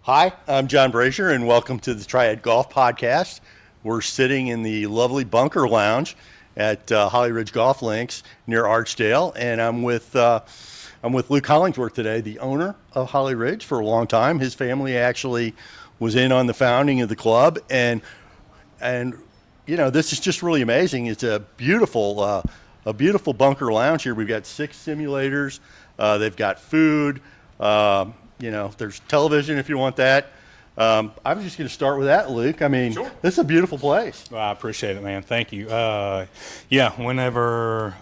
Hi, I'm John Brazier, and welcome to the Triad Golf Podcast. We're sitting in the lovely Bunker Lounge at Holly Ridge Golf Links near Archdale, and I'm with Luke Hollingsworth today, the owner of Holly Ridge for a long time. His family actually was in on the founding of the club, and this is just really amazing. It's a beautiful Bunker Lounge here. We've got 6 simulators. They've got food. There's television if you want that. I'm just going to start with that, Luke. I mean, Sure. This is a beautiful place. Well, I appreciate it, man. Thank you. Whenever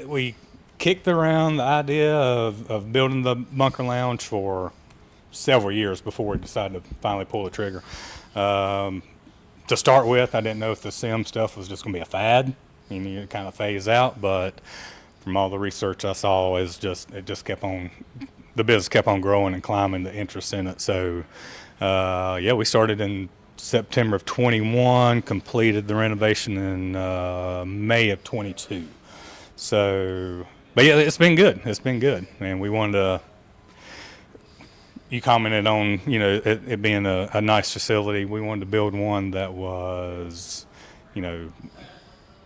we kicked around the idea of building the Bunker Lounge for several years before we decided to finally pull the trigger. To start with, I didn't know if the sim stuff was just going to be a fad. I mean, it kind of phase out, but from all the research I saw, it just kept on. The business kept on growing and climbing, the interest in it. So, we started in September of 21, completed the renovation in May of 22. So, but yeah, it's been good. It's been good. And we wanted to, you commented on, it being a nice facility. We wanted to build one that was,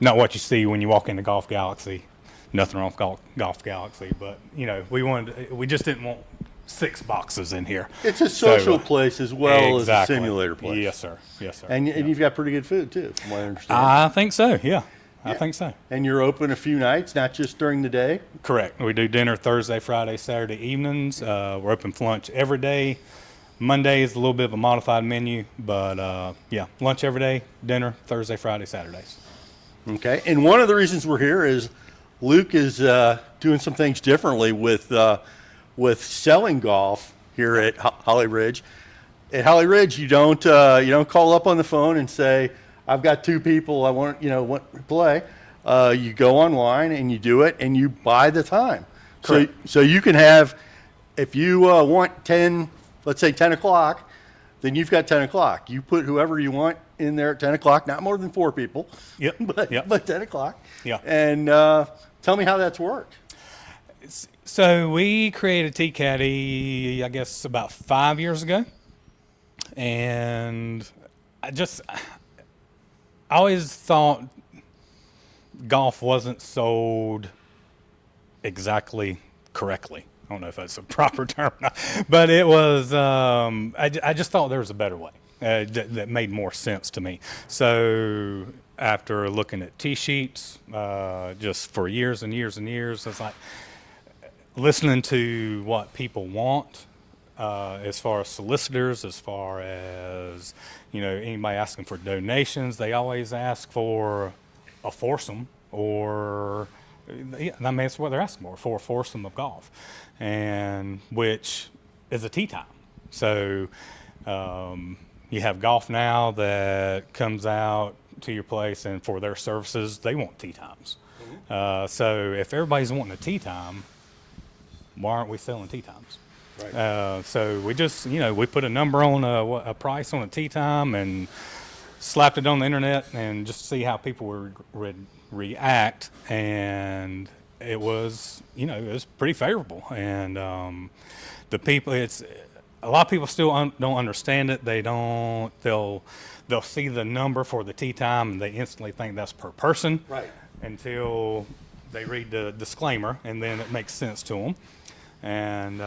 not what you see when you walk into Golf Galaxy. Nothing wrong with Golf Galaxy, but we just didn't want 6 boxes in here. It's a social place as well exactly. as a simulator place. Yes, sir. Yes, sir. And you've got pretty good food too, from what I understand. I think so. Yeah, I think so. And you're open a few nights, not just during the day. Correct. We do dinner Thursday, Friday, Saturday evenings. We're open for lunch every day. Monday is a little bit of a modified menu, but lunch every day, dinner Thursday, Friday, Saturdays. Okay. And one of the reasons we're here is Luke is doing some things differently with selling golf here at Holly Ridge. At Holly Ridge, you don't call up on the phone and say, "I've got 2 people I want to play." You go online and you do it, and you buy the time. Correct. So you can have, if you want 10, let's say 10 o'clock, then you've got 10 o'clock. You put whoever you want in there at 10 o'clock, not more than 4 people. Yep. But 10 o'clock. Yeah. And tell me how that's worked. So we created T-Caddy, I guess, about 5 years ago. And I always thought golf wasn't sold exactly correctly. I don't know if that's a proper term, or not, but it was, I just thought there was a better way that made more sense to me. So after looking at tee sheets just for years and years and years, it's like listening to what people want as far as solicitors, as far as anybody asking for donations. They always ask for a foursome, or that's what they're asking for a foursome of golf, and which is a tee time. So you have Golf Now that comes out to your place, and for their services, they want tee times. So if everybody's wanting a tee time, why aren't we selling tee times? Right. So we just, we put a number on a price on a tee time and slapped it on the internet and just to see how people would react. And it was, it was pretty favorable. And the people, a lot of people still don't understand it. They'll see the number for the tee time and they instantly think that's per person. Right. Until they read the disclaimer, and then it makes sense to them. And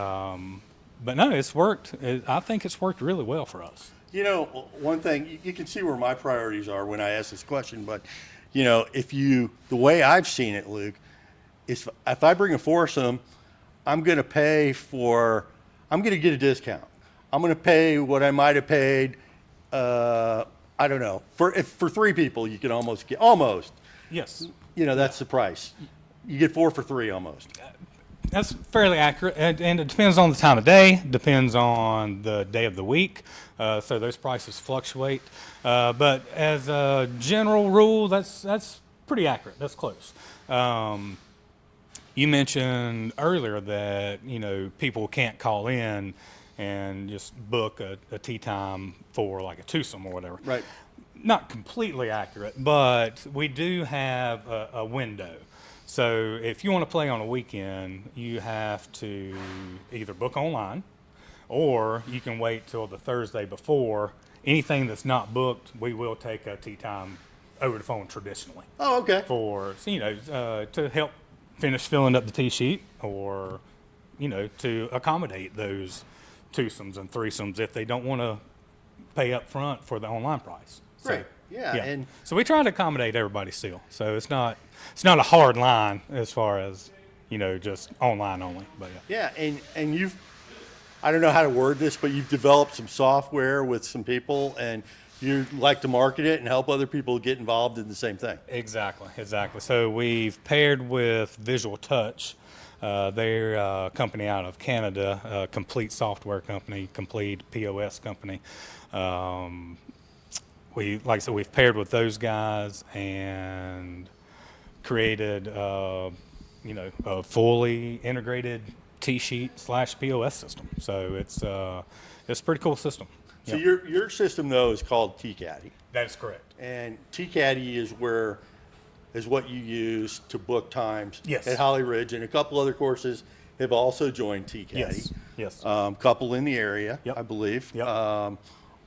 but no, it's worked. I think it's worked really well for us. One thing, you can see where my priorities are when I ask this question, but the way I've seen it, Luke, is if I bring a foursome, I'm going to get a discount. I'm going to pay what I might have paid. I don't know. For 3 people, you can almost. Yes. That's the price. You get 4 for 3 almost. That's fairly accurate, and it depends on the time of day, depends on the day of the week, so those prices fluctuate. But as a general rule, that's pretty accurate. That's close. You mentioned earlier that people can't call in and just book a tee time for like a twosome or whatever. Right. Not completely accurate, but we do have a window. So if you want to play on a weekend, you have to either book online or you can wait till the Thursday before. Anything that's not booked, we will take a tee time over the phone traditionally Oh, okay. for, to help finish filling up the tee sheet, or to accommodate those twosomes and threesomes if they don't want to pay up front for the online price. So, Right. Yeah. And so we try to accommodate everybody still. So it's not a hard line as far as just online only. But yeah, and you've, I don't know how to word this, but you've developed some software with some people, and you like to market it and help other people get involved in the same thing. Exactly. So we've paired with Visual Touch. They're a company out of Canada, a complete software company, complete POS company. Like I said, we've paired with those guys and created, a fully integrated T-sheet / POS system. So it's a pretty cool system. So Yep. your system though is called TCaddy, That is correct. and TCaddy is what you use to book times Yes. at Holly Ridge, and a couple other courses have also joined TCaddy. Yes. Couple in the area, Yep. I believe. Yep.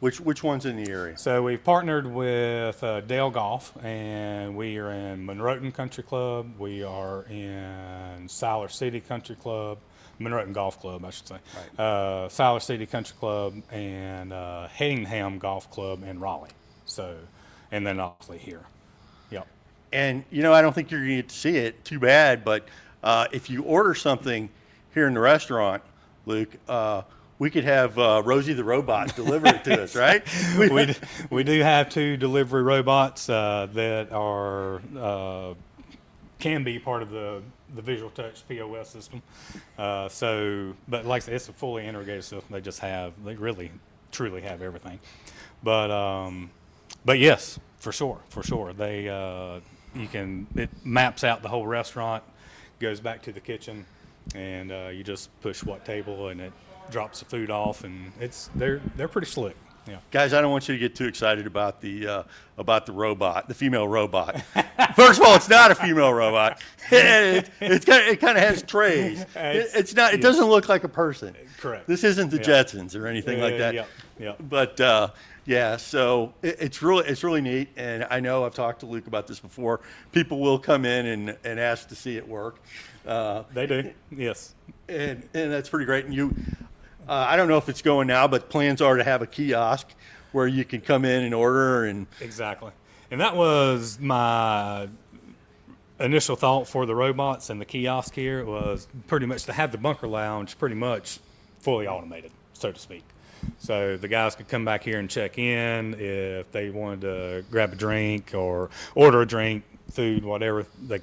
Which one's in the area? So we've partnered with Dale Golf, and we are in Monroe Country Club. We are in Siler City Country Club, Monroe Golf Club, I should say. Right. Siler City Country Club and Hedingham Golf Club in Raleigh. So, and then obviously here. Yep. And I don't think you're going to get to see it. Too bad, but if you order something here in the restaurant, Luke, we could have Rosie the robot deliver it to us, right? We do have 2 delivery robots that are can be part of the Visual Touch POS system. But like I said, it's a fully integrated system. They really truly have everything. But yes, for sure. It maps out the whole restaurant, goes back to the kitchen, and you just push what table and it drops the food off, and they're pretty slick. Yeah. Guys, I don't want you to get too excited about the robot, the female robot. First of all, it's not a female robot. It kind of has trays. It's not. It doesn't look like a person. Correct. This isn't the Jetsons or anything like that. Yeah. But yeah, so it's really neat, and I know I've talked to Luke about this before. People will come in and ask to see it work. They do. Yes. And that's pretty great. And I don't know if it's going now, but plans are to have a kiosk where you can come in and order. And Exactly. And that was my initial thought for the robots and the kiosk here, was pretty much to have the bunker lounge pretty much fully automated, so to speak. So the guys could come back here and check in if they wanted to grab a drink or order a drink, food, whatever. They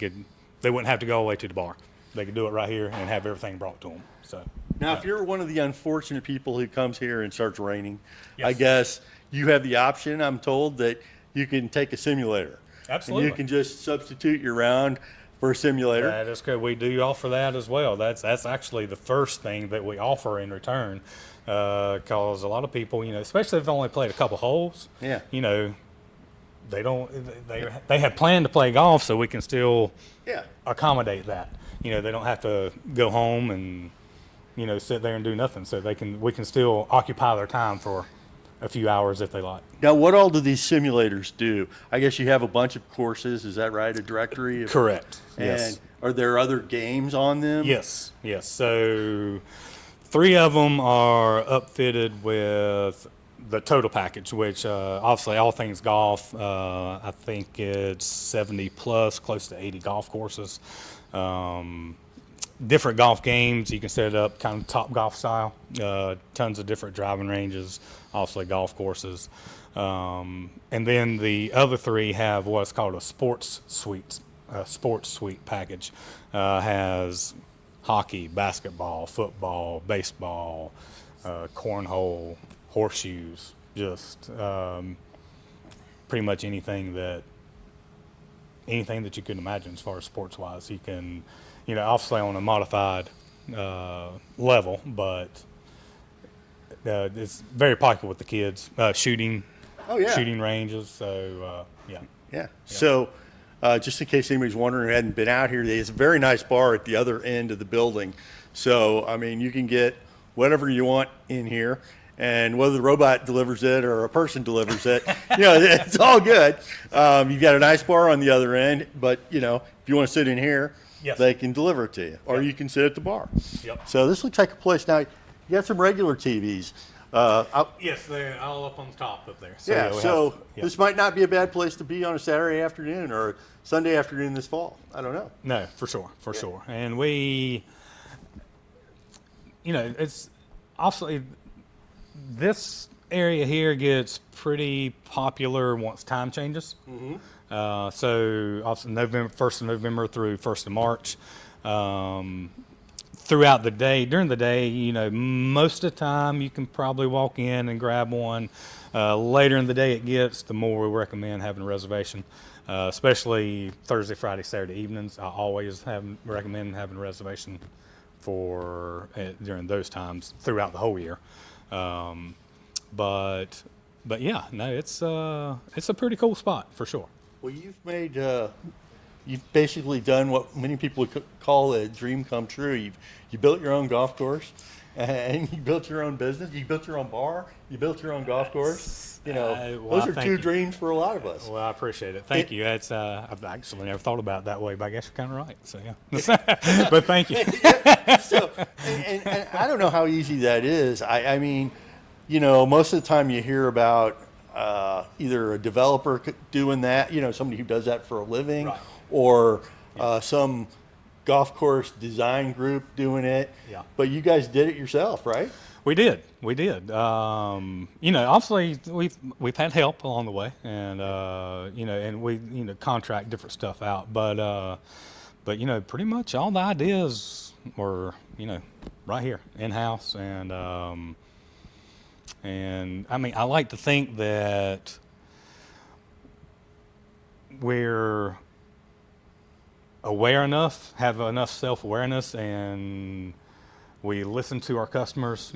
wouldn't have to go all the way to the bar. They could do it right here and have everything brought to them. So now, if you're one of the unfortunate people who comes here and starts raining, Yes. I guess you have the option, I'm told, that you can take a simulator. Absolutely. And you can just substitute your round for a simulator. That is good. We do offer that as well. That's actually the first thing that we offer in return, because a lot of people, especially if they've only played a couple holes, Yeah. they had planned to play golf, so we can still Yeah. accommodate that. They don't have to go home and sit there and do nothing. So we can still occupy their time for a few hours if they like. Now, what all do these simulators do? I guess you have a bunch of courses. Is that right? A directory? Correct. And Yes. are there other games on them? Yes. So 3 of them are upfitted with the total package, which obviously all things golf. I think it's 70 plus, close to 80 golf courses. Different golf games. You can set it up kind of top golf style. Tons of different driving ranges, obviously golf courses. And then the other 3 have what's called a sports suite package. Has hockey, basketball, football, baseball, cornhole, horseshoes, just pretty much anything that you could imagine as far as sports wise. You can, obviously on a modified level, but it's very popular with the kids. Shooting ranges. So yeah. Yeah. So, just in case anybody's wondering who hadn't been out here, there's a very nice bar at the other end of the building. So, I mean, you can get whatever you want in here. And whether the robot delivers it or a person delivers it, it's all good. You've got an ice bar on the other end, but if you want to sit in here, Yes. they can deliver it to you, or Yep. you can sit at the bar. Yep. So this looks like a place. Now, you got some regular TVs. Yes, they're all up on the top up there. So this might not be a bad place to be on a Saturday afternoon or Sunday afternoon this fall. I don't know. No, for sure. And we, it's obviously this area here gets pretty popular once time changes. Mm-hmm. So obviously November 1st of November through 1st of March. Throughout the day, during the day, most of the time you can probably walk in and grab one. Later in the day it gets, the more we recommend having a reservation, especially Thursday, Friday, Saturday evenings. I always recommend having a reservation for during those times throughout the whole year. But yeah, no, it's a pretty cool spot for sure. Well, you've basically done what many people would call a dream come true. You built your own golf course, and you built your own business. You built your own bar. You built your own golf course. Those are two dreams for a lot of us. Well, I appreciate it. Thank you. It's I've actually never thought about it that way, but I guess you're kind of right. So yeah, but thank you. So, and I don't know how easy that is. I mean, most of the time you hear about either a developer doing that, somebody who does that for a living, right. or some golf course design group doing it. Yeah. But you guys did it yourself, right? We did. Obviously we've had help along the way, and and we contract different stuff out, but pretty much all the ideas were right here in house, and I mean, I like to think that we're aware enough, have enough self-awareness, and we listen to our customers,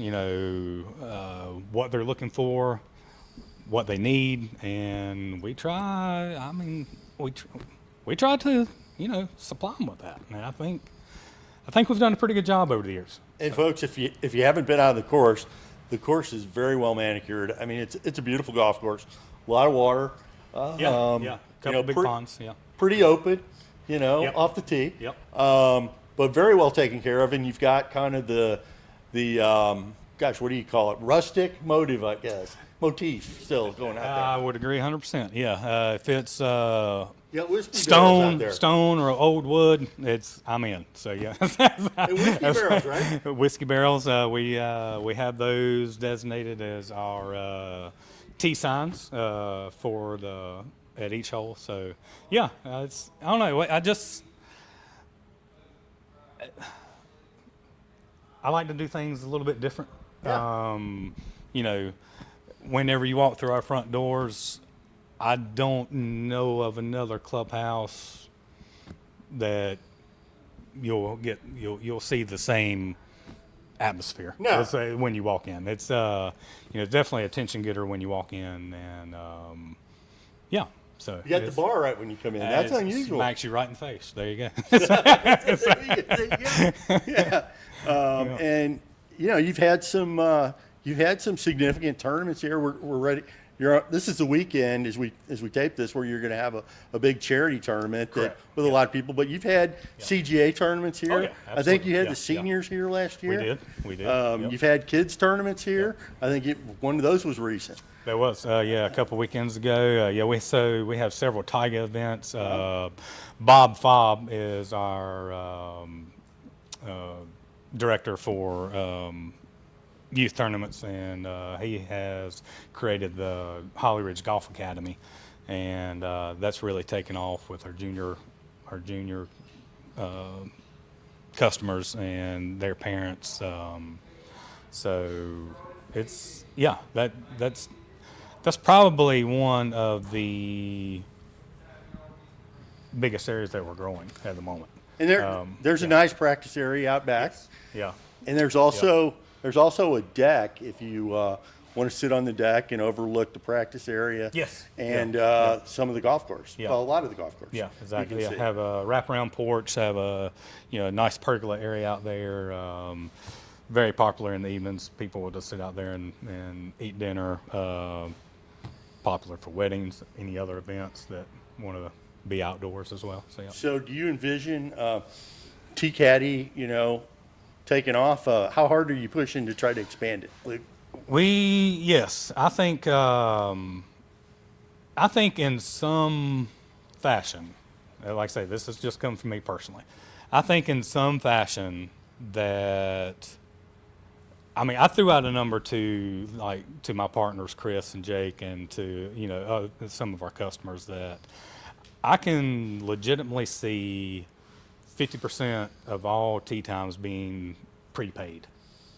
what they're looking for, what they need, and we try, we try to, supply them with that. And I think we've done a pretty good job over the years. And folks, if you haven't been out of the course is very well manicured. I mean, it's a beautiful golf course, a lot of water. Couple big ponds. Yeah. Pretty open, Yep. off the tee. Yep. But very well taken care of, and you've got kind of the gosh, what do you call it? Rustic motif, I guess. Motif still going out there. I would agree 100%. Yeah. If it's whiskey barrels out there. stone or old wood, I'm in. So yeah. And whiskey barrels, right? Whiskey barrels. We have those designated as our tee signs at each hole. So yeah, I don't know. I like to do things a little bit different. Yeah. Whenever you walk through our front doors, I don't know of another clubhouse that you'll see the same atmosphere. No. When you walk in. It's definitely a attention getter when you walk in, and yeah. So You got the bar right when you come in. That's unusual. Smacks you right in the face. There you go. Yeah. And you've had some significant tournaments here. We're ready. This is the weekend as we tape this where you're going to have a big charity tournament with a lot of people. But you've had CGA tournaments here. Oh, yeah, I think you had absolutely. the seniors here last year. We did. Yep. You've had kids tournaments here. I think one of those was recent. There was, a couple weekends ago. We have several Tiger events. Bob Fobb is our director for youth tournaments, and he has created the Holly Ridge Golf Academy, and that's really taken off with our junior customers and their parents. So it's that's probably one of the biggest areas that we're growing at the moment. And there's a nice practice area out back. Yes. Yeah. And there's also a deck if you want to sit on the deck and overlook the practice area. Yes. And some of the golf course. Yeah. Well, a lot of the golf course. Yeah, exactly. You can see. Have a wraparound porch, have a nice pergola area out there. very popular in the evenings. People will just sit out there and eat dinner. Popular for weddings, any other events that want to be outdoors as well. So yeah. So do you envision T-Caddy, taking off? How hard are you pushing to try to expand it, Luke? Yes, I think in some fashion, like I say, this has just come from me personally. I think in some fashion that, I mean, I threw out a number to my partners, Chris and Jake, and to some of our customers that I can legitimately see 50% of all tee times being prepaid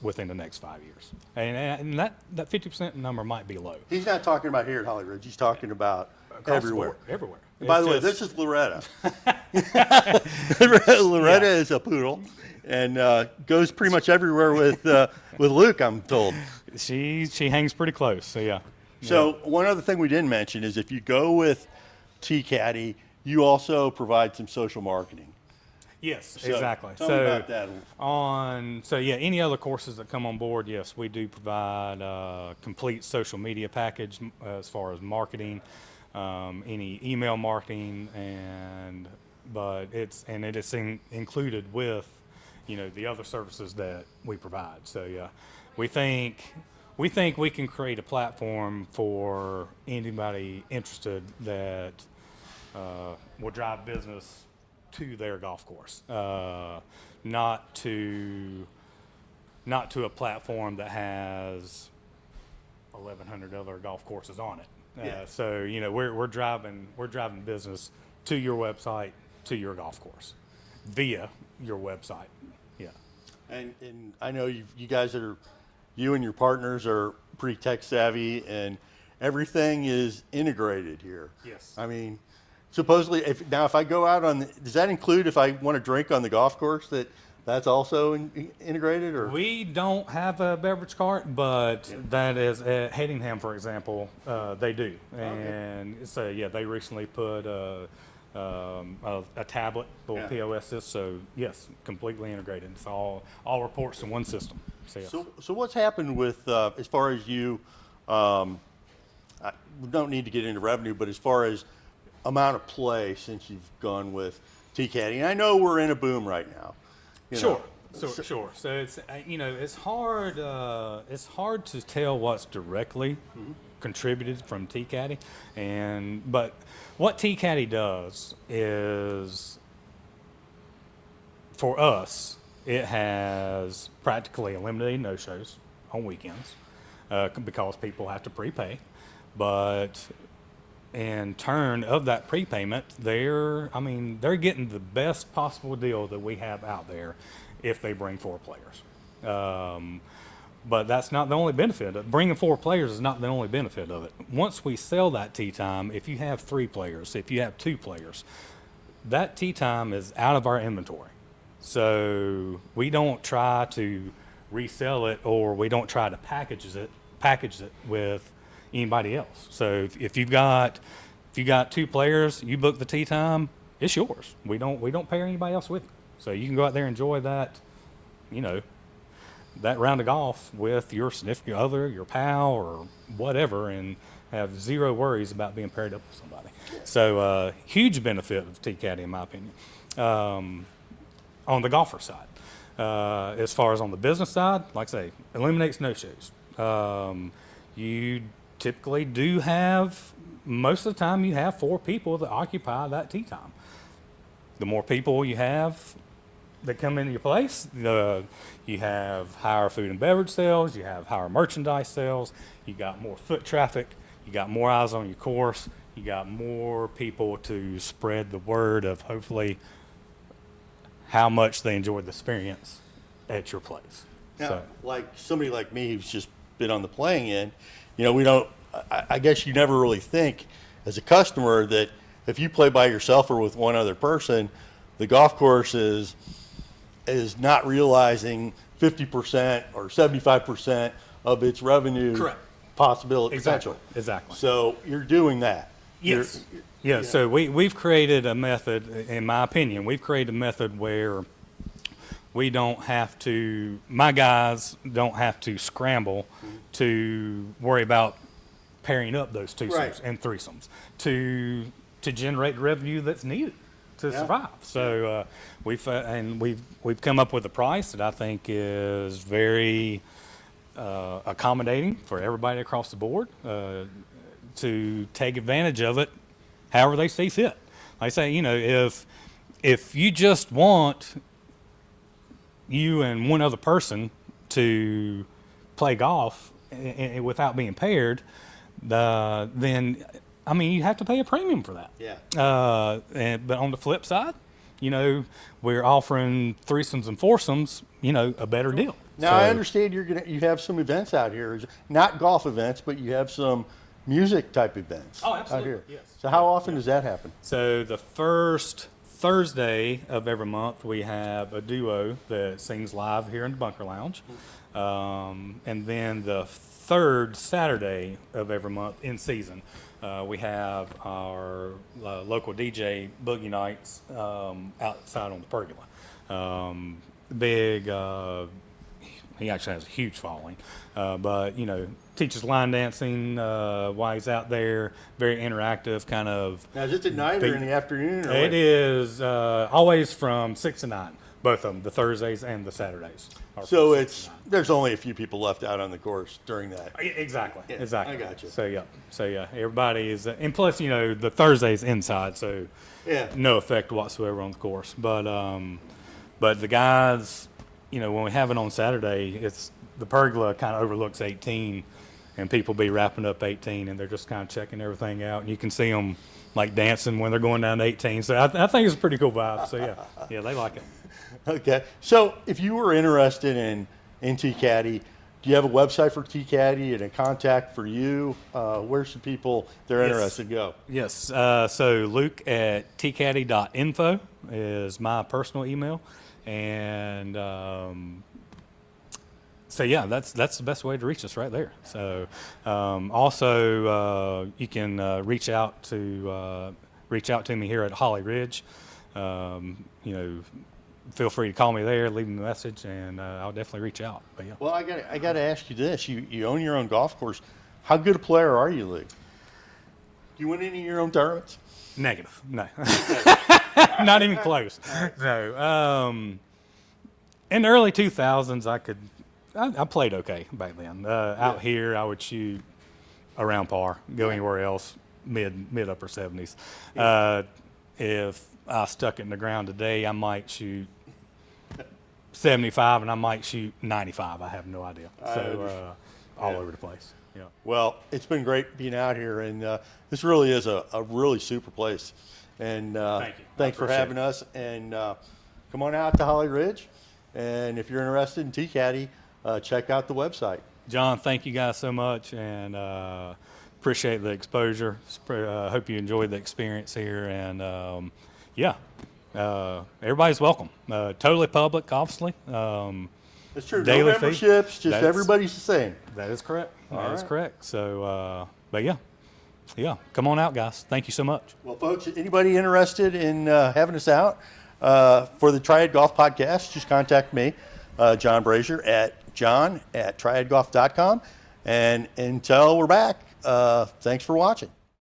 within the next 5 years, and that 50% number might be low. He's not talking about here at Holly Ridge. He's talking about everywhere. Everywhere. By the way, this is Loretta. Loretta is a poodle, and goes pretty much everywhere with Luke, I'm told. She hangs pretty close. So yeah. So one other thing we didn't mention is if you go with T-Caddy, you also provide some social marketing. Yes, So exactly. Tell me about that. Any other courses that come on board, yes, we do provide a complete social media package as far as marketing, any email marketing, but it is included with, the other services that we provide. So yeah, we think we can create a platform for anybody interested that will drive business to their golf course, not to a platform that has 1,100 other golf courses on it. Yeah. So we're driving business to your website, to your golf course, via your website. Yeah. And I know you and your partners are pretty tech savvy, and everything is integrated here. Yes. I mean, supposedly, if I go out does that include if I want to drink on the golf course that's also integrated, or? We don't have a beverage cart, but that is at Hedingham, for example, they do. And so yeah, they recently put a tablet for POS system. So yes, completely integrated. It's all reports in one system. So, yeah. So what's happened with as far as you? We don't need to get into revenue, but as far as amount of play since you've gone with T-Caddy, and I know we're in a boom right now. Sure. So it's it's hard to tell what's directly contributed from T-Caddy, but what T-Caddy does is, for us, it has practically eliminated no-shows on weekends because people have to prepay, but in turn of that prepayment, they're getting the best possible deal that we have out there if they bring 4 players. But that's not the only benefit. Bringing 4 players is not the only benefit of it. Once we sell that tee time, if you have 3 players, if you have 2 players, that tee time is out of our inventory. So we don't try to resell it, or we don't try to package it with anybody else. So if you've got 2 players, you book the tee time, it's yours. We don't pair anybody else with you. So you can go out there and enjoy that, that round of golf with your significant other, your pal, or whatever, and have zero worries about being paired up with somebody. So huge benefit of T-Caddy, in my opinion, on the golfer side. As far as on the business side, like I say, eliminates no-shows. You typically do have, most of the time you have 4 people that occupy that tee time. The more people you have that come into your place, you have higher food and beverage sales, you have higher merchandise sales, you got more foot traffic, you got more eyes on your course, you got more people to spread the word of hopefully how much they enjoyed the experience at your place. Now, So, like somebody like me who's just been on the playing end, we don't. I guess you never really think as a customer that if you play by yourself or with one other person, the golf course is not realizing 50% or 75% of its revenue Correct. possibility potential. Exactly. So you're doing that. Yes. Yeah. So we've created a method, in my opinion, we've created a method where we don't have to, my guys don't have to scramble to worry about pairing up those twosomes Right. and threesomes to generate the revenue that's needed to Yeah. survive. So we've come up with a price that I think is very accommodating for everybody across the board to take advantage of it however they see fit. Like I say, if you just want you and one other person to play golf without being paired, then I mean you have to pay a premium for that. Yeah. But on the flip side, we're offering threesomes and foursomes, a better deal. Now I understand you have some events out here, not golf events, but you have some music type events. Oh, absolutely, out here. yes. So how often does that happen? So the first Thursday of every month, we have a duo that sings live here in the Bunker Lounge. And then the third Saturday of every month in season, we have our local DJ Boogie Nights outside on the pergola. He actually has a huge following, but teaches line dancing while he's out there. Very interactive, kind of. Now is it at night or in the afternoon? Or It is always from 6 to 9, both of them, the Thursdays and the Saturdays. So there's only a few people left out on the course during that. Exactly, Yeah, exactly. I got you. So yeah, everybody is, and plus the Thursday's inside, so Yeah. no effect whatsoever on the course. But the guys, when we have it on Saturday, it's the pergola kind of overlooks 18, and people be wrapping up 18, and they're just kind of checking everything out, and you can see them like dancing when they're going down to 18. So I think it's a pretty cool vibe. So yeah, they like it. Okay. So if you were interested in T-Caddy, do you have a website for T-Caddy and a contact for you? Where should people, if they're interested, go? Yes. So Luke at tcaddy.info is my personal email. And so yeah, that's the best way to reach us right there. So also you can reach out to me here at Holly Ridge. Feel free to call me there, leave me a message, and I'll definitely reach out. But yeah. Well, I got to ask you this: you own your own golf course. How good a player are you, Luke? Do you win any of your own tournaments? Negative. No. Not even close. No. In the early 2000s, I played okay back then. Out here, I would shoot around par. Go anywhere else, mid upper 70s. If I stuck it in the ground today, I might shoot 75, and I might shoot 95. I have no idea. So all over the place. Yeah. Well, it's been great being out here, and this really is a really super place. And Thank you. Thanks for having us. And come on out to Holly Ridge. And if you're interested in T-Caddy, check out the website. John, thank you guys so much, and appreciate the exposure. Hope you enjoyed the experience here, and everybody's welcome. Totally public, obviously. It's true. Daily No fee. memberships, just everybody's the same. That is correct. That is right. correct. So, but yeah, come on out, guys. Thank you so much. Well, folks, anybody interested in having us out for the Triad Golf Podcast, just contact me, John Brazier, at john@triadgolf.com. And until we're back, thanks for watching.